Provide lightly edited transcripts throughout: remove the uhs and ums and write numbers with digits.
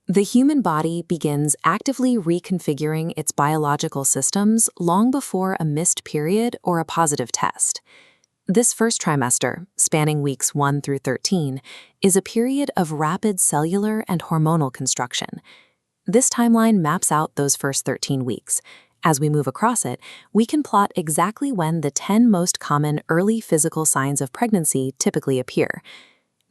The human body begins actively reconfiguring its biological systems long before a missed period or a positive test. This first trimester, spanning weeks 1 through 13, is a period of rapid cellular and hormonal construction. This timeline maps out those first 13 weeks. As we move across it, we can plot exactly when the 10 most common early physical signs of pregnancy typically appear.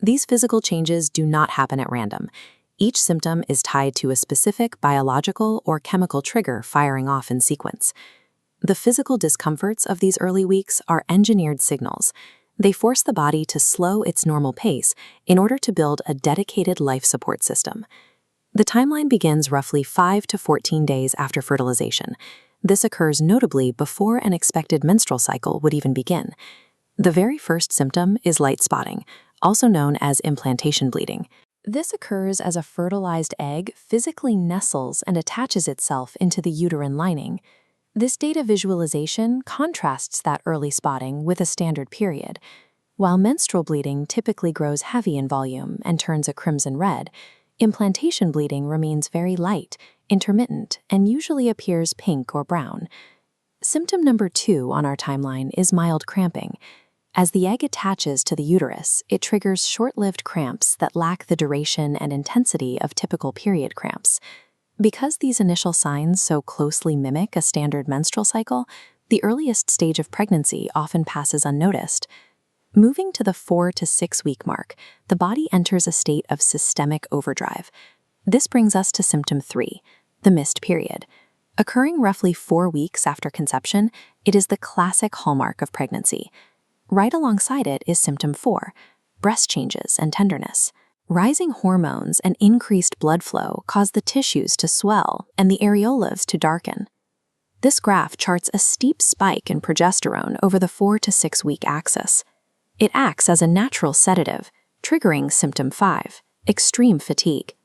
These physical changes do not happen at random. Each symptom is tied to a specific biological or chemical trigger firing off in sequence. The physical discomforts of these early weeks are engineered signals. They force the body to slow its normal pace in order to build a dedicated life support system. The timeline begins roughly 5 to 14 days after fertilization. This occurs notably before an expected menstrual cycle would even begin. The very first symptom is light spotting, also known as implantation bleeding. This occurs as a fertilized egg physically nestles and attaches itself into the uterine lining. This data visualization contrasts that early spotting with a standard period. While menstrual bleeding typically grows heavy in volume and turns a crimson red, implantation bleeding remains very light, intermittent, and usually appears pink or brown. Symptom number 2 on our timeline is mild cramping. As the egg attaches to the uterus, it triggers short-lived cramps that lack the duration and intensity of typical period cramps. Because these initial signs so closely mimic a standard menstrual cycle, the earliest stage of pregnancy often passes unnoticed. Moving to the 4 to 6 week mark, the body enters a state of systemic overdrive. This brings us to symptom 3, the missed period. Occurring roughly 4 weeks after conception, it is the classic hallmark of pregnancy. Right alongside it is symptom 4, breast changes and tenderness. Rising hormones and increased blood flow cause the tissues to swell and the areolas to darken. This graph charts a steep spike in progesterone over the 4 to 6 week axis. It acts as a natural sedative, triggering symptom 5, extreme fatigue.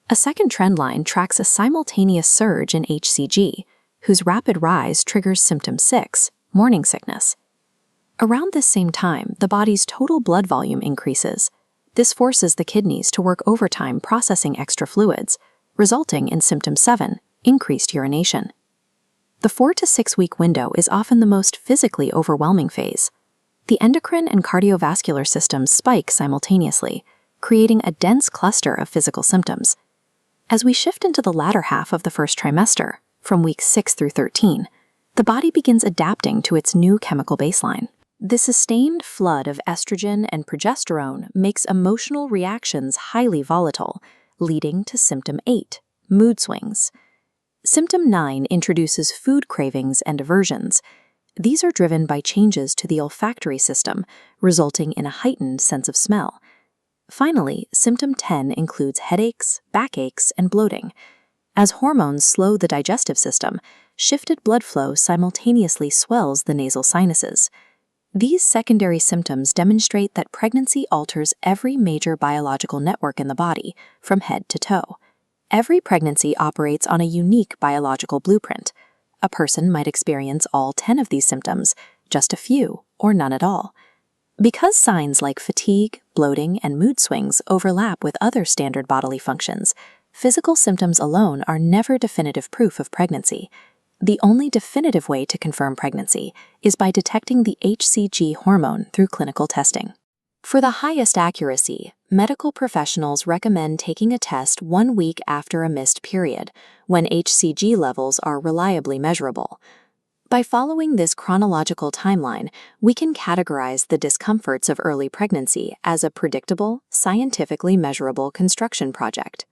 A second trend line tracks a simultaneous surge in HCG, whose rapid rise triggers symptom 6, morning sickness. Around this same time, the body's total blood volume increases. This forces the kidneys to work overtime processing extra fluids, resulting in symptom 7, increased urination. The 4 to 6 week window is often the most physically overwhelming phase. The endocrine and cardiovascular systems spike simultaneously, creating a dense cluster of physical symptoms. As we shift into the latter half of the first trimester, from weeks 6 through 13, the body begins adapting to its new chemical baseline. The sustained flood of estrogen and progesterone makes emotional reactions highly volatile, leading to symptom 8, mood swings. Symptom 9 introduces food cravings and aversions. These are driven by changes to the olfactory system, resulting in a heightened sense of smell. Finally, symptom 10 includes headaches, backaches, and bloating. As hormones slow the digestive system, shifted blood flow simultaneously swells the nasal sinuses. These secondary symptoms demonstrate that pregnancy alters every major biological network in the body, from head to toe. Every pregnancy operates on a unique biological blueprint. A person might experience all 10 of these symptoms, just a few, or none at all. Because signs like fatigue, bloating, and mood swings overlap with other standard bodily functions, physical symptoms alone are never definitive proof of pregnancy. The only definitive way to confirm pregnancy is by detecting the HCG hormone through clinical testing. For the highest accuracy, medical professionals recommend taking a test 1 week after a missed period, when HCG levels are reliably measurable. By following this chronological timeline, we can categorize the discomforts of early pregnancy as a predictable, scientifically measurable construction project.